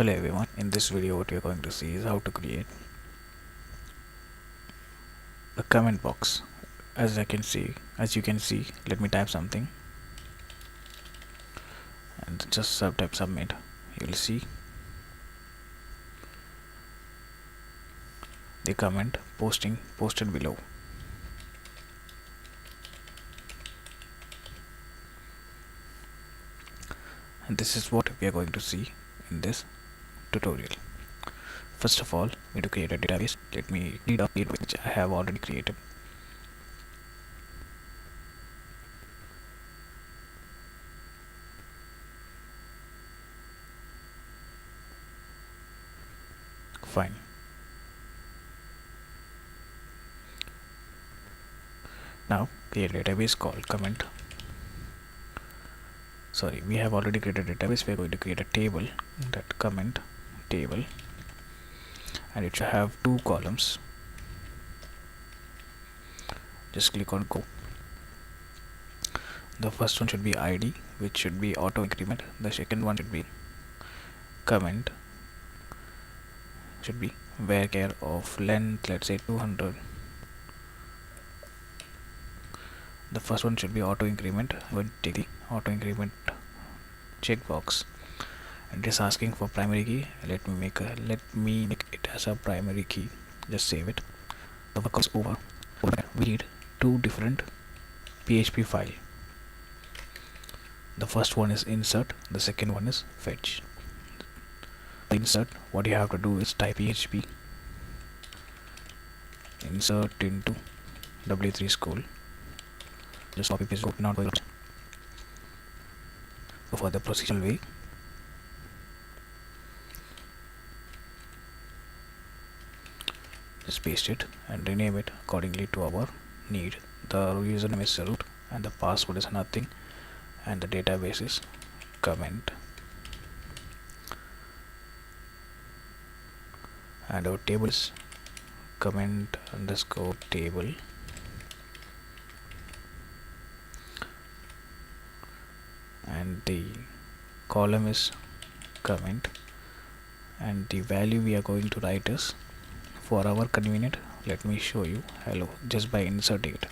Hello everyone, in this video what you're going to see is how to create a comment box. As you can see, let me type something and just type submit. You'll see the comment posted below. And this is what we are going to see in this tutorial. First of all, we need to create a database. Let me read up it which I have already created. Fine. Now create a database called comment. Sorry, we have already created a database. We are going to create a table, that comment table, and it should have two columns. Just click on go. The first one should be ID, which should be auto increment. The second one should be comment, should be varchar of length, let's say 200. The first one should be auto increment. I'm going to take the auto increment checkbox, and it is asking for primary key. Let me make it as a primary key. Just save it. The work is over. We need two different PHP file. The first one is insert, the second one is fetch. Insert, what you have to do is type PHP insert into W3 school. Just copy paste, open out. Go for the procedural way. Just paste it and rename it accordingly to our need. The username is root and the password is nothing, and the database is comment, and our table is comment underscore table, and the column is comment, and the value we are going to write is, for our convenient, let me show you hello just by inserting it.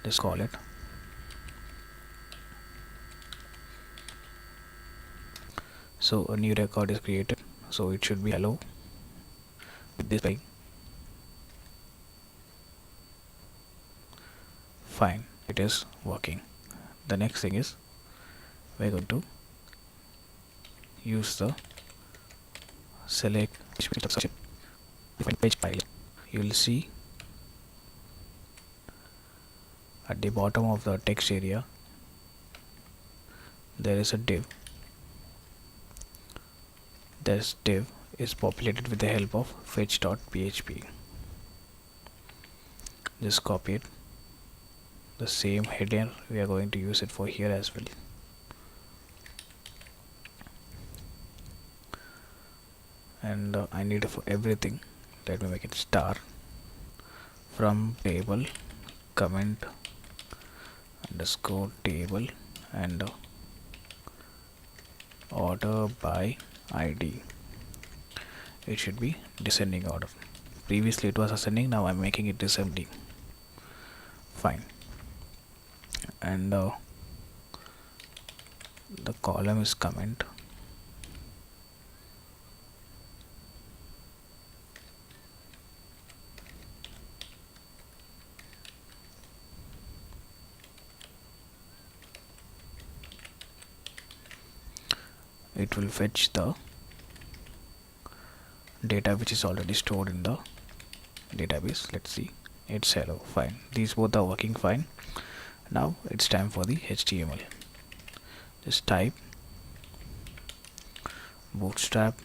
Just call it so a new record is created, so it should be hello with this by. Fine, it is working. The next thing is we're going to use the select page file. You will see at the bottom of the text area there is a div. This div is populated with the help of fetch.php. Just copy it. The same header we are going to use it for here as well. And I need for everything, let me make it star from table comment underscore table and order by ID. It should be descending order. Previously it was ascending, now I'm making it descending. Fine. And the column is comment, it will fetch the data which is already stored in the database. Let's see, it's hello. Fine, these both are working fine. Now it's time for the HTML. Just type bootstrap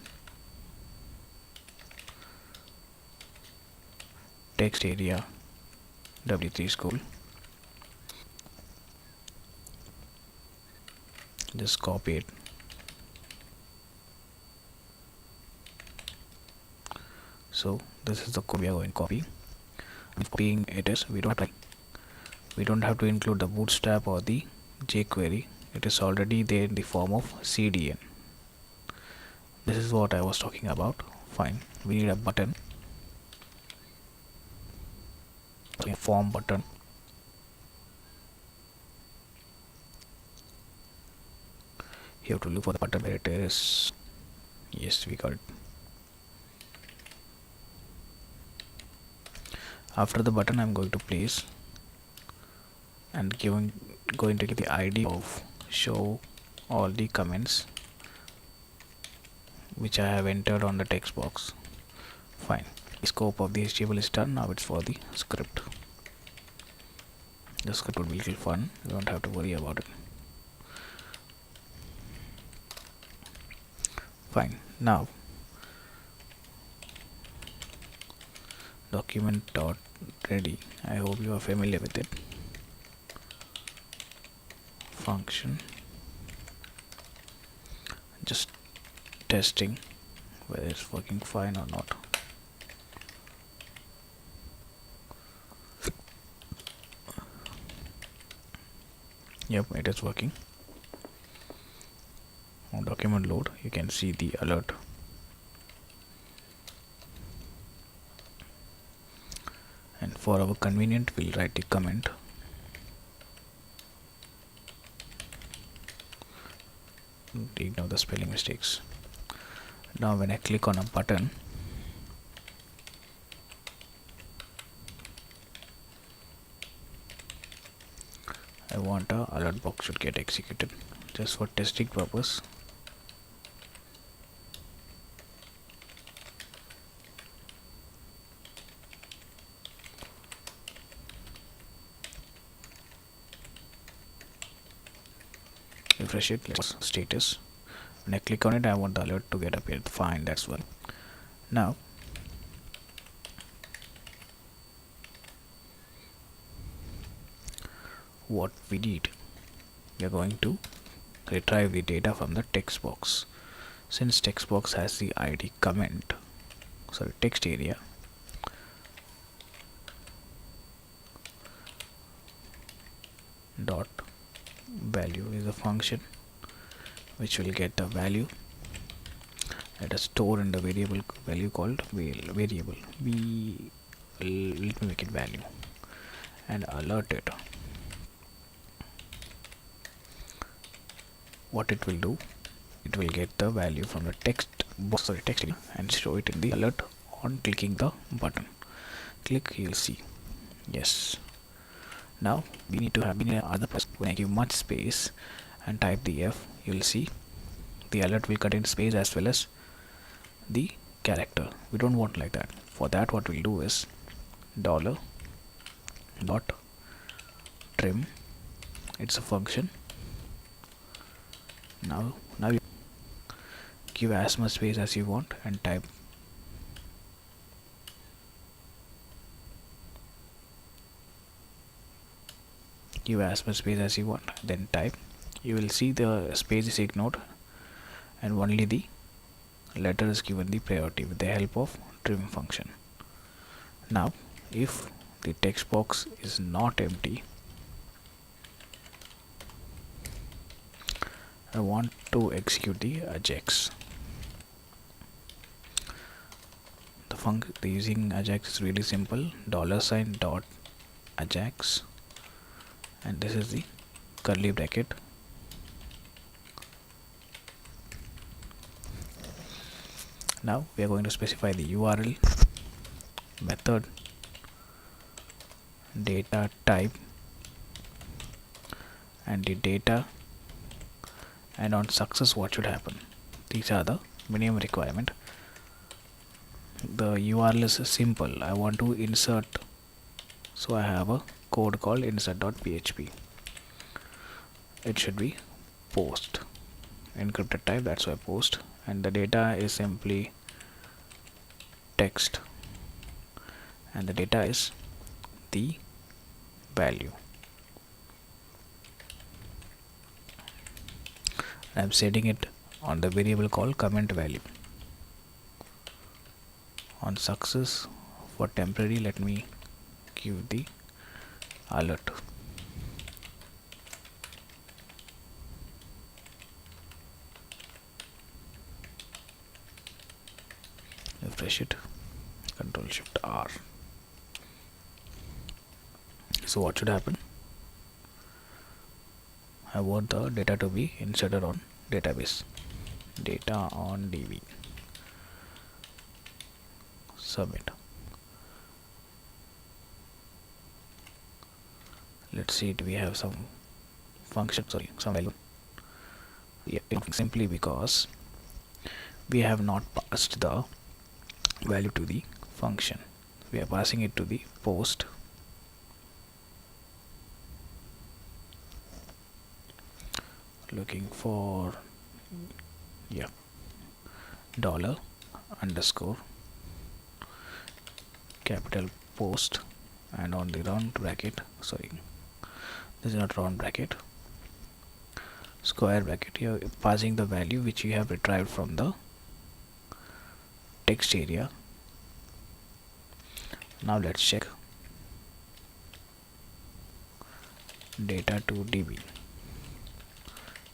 text area W3 school. Just copy it. So this is the code we are going to copy. Copying it is, we don't have to include the bootstrap or the jQuery. It is already there in the form of CDN. This is what I was talking about. Fine, we need a button, a form button. You have to look for the button where it is. Yes, we got it. After the button, I'm going to place and going to give the ID of show all the comments which I have entered on the text box. Fine. The scope of the HTML is done. Now it's for the script. The script would be a little fun. You don't have to worry about it. Fine. Now document dot ready. I hope you are familiar with it. Function. Just testing whether it's working fine or not. Yep, it is working. On document load, you can see the alert. And for our convenient, we'll write the comment. Ignore the spelling mistakes. Now when I click on a button, I want a alert box should get executed just for testing purpose. Refresh it. Let's status. When I click on it, I want the alert to get appeared. Fine, that's well. Now what we need, we are going to retrieve the data from the text box. Since text box has the ID comment, sorry, text area, dot value is a function which will get the value at a store in the variable value called variable. Let me make it value and alert it. What it will do, it will get the value from the text box, sorry, text area, and show it in the alert on clicking the button. Click, you'll see. Yes. Now we need to have other place. When I give much space and type the F, you'll see the alert will contain space as well as the character. We don't want like that. For that, what we'll do is $dot trim. It's a function. Now you give as much space as you want and type give as much space as you want, then type. You will see the space is ignored and only the letter is given the priority with the help of trim function. Now if the text box is not empty, I want to execute the ajax. The using ajax is really simple. $sign dot ajax, and this is the curly bracket. Now we are going to specify the URL, method, data type, and the data, and on success what should happen. These are the minimum requirement. The URL is simple. I want to insert, so I have a code called insert.php. It should be post, encrypted type, that's why post, and the data is simply text, and the data is the value. I'm setting it on the variable called comment value. On success, for temporary, let me give the alert. refresh it. Control Shift R. So what should happen? I want the data to be inserted on database. Data on DB. Submit. Let's see, do we have some function, some value? Yeah, simply because we have not passed the value to the function. We are passing it to the post. Looking for dollar underscore capital post, and on the round bracket, this is not round bracket, square bracket, you are passing the value which you have retrieved from the text area. Now let's check. Data to DB.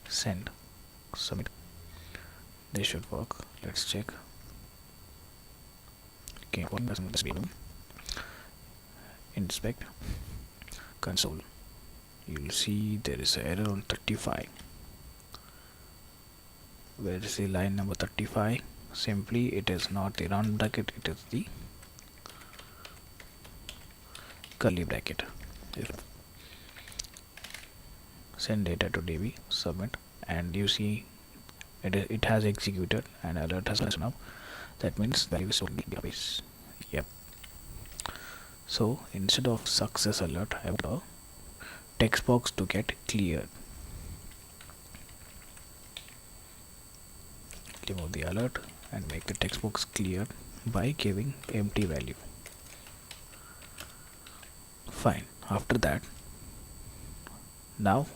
Send. Submit. This should work. Let's check. Okay, inspect console. You'll see there is an error on 35. Where is the line number 35? Simply it is not the round bracket, it is the curly bracket. Send data to DB, submit, and you see it has executed and alert has come up. That means value is stored in the database. Yep. So instead of success alert, I want a text box to get cleared. Remove the alert and make the text box clear by giving empty value. Fine. After that, now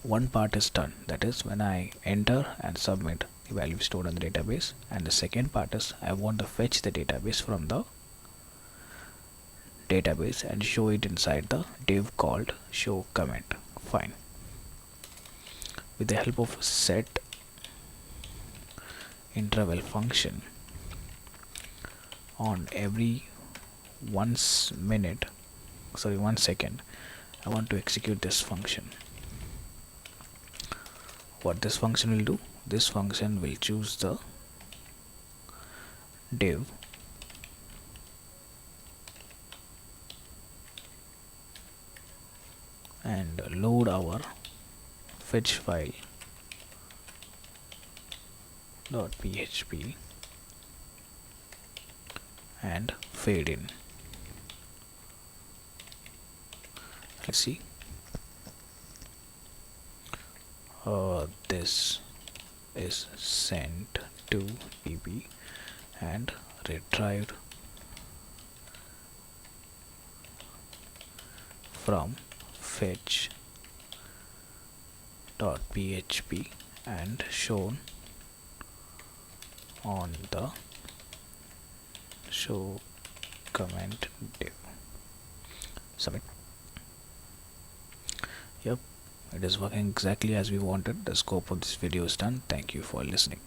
one part is done, that is when I enter and submit, the value stored in the database, and the second part is I want to fetch the database from the database and show it inside the div called show comment. Fine. With the help of set interval function, on every 1 second I want to execute this function. What this function will do? This function will choose the div and load our fetch file .php and fade in. Let's see. This is sent to DB and retrieved from fetch.php and shown on the show comment div. Submit. Yep, it is working exactly as we wanted. The scope of this video is done. Thank you for listening.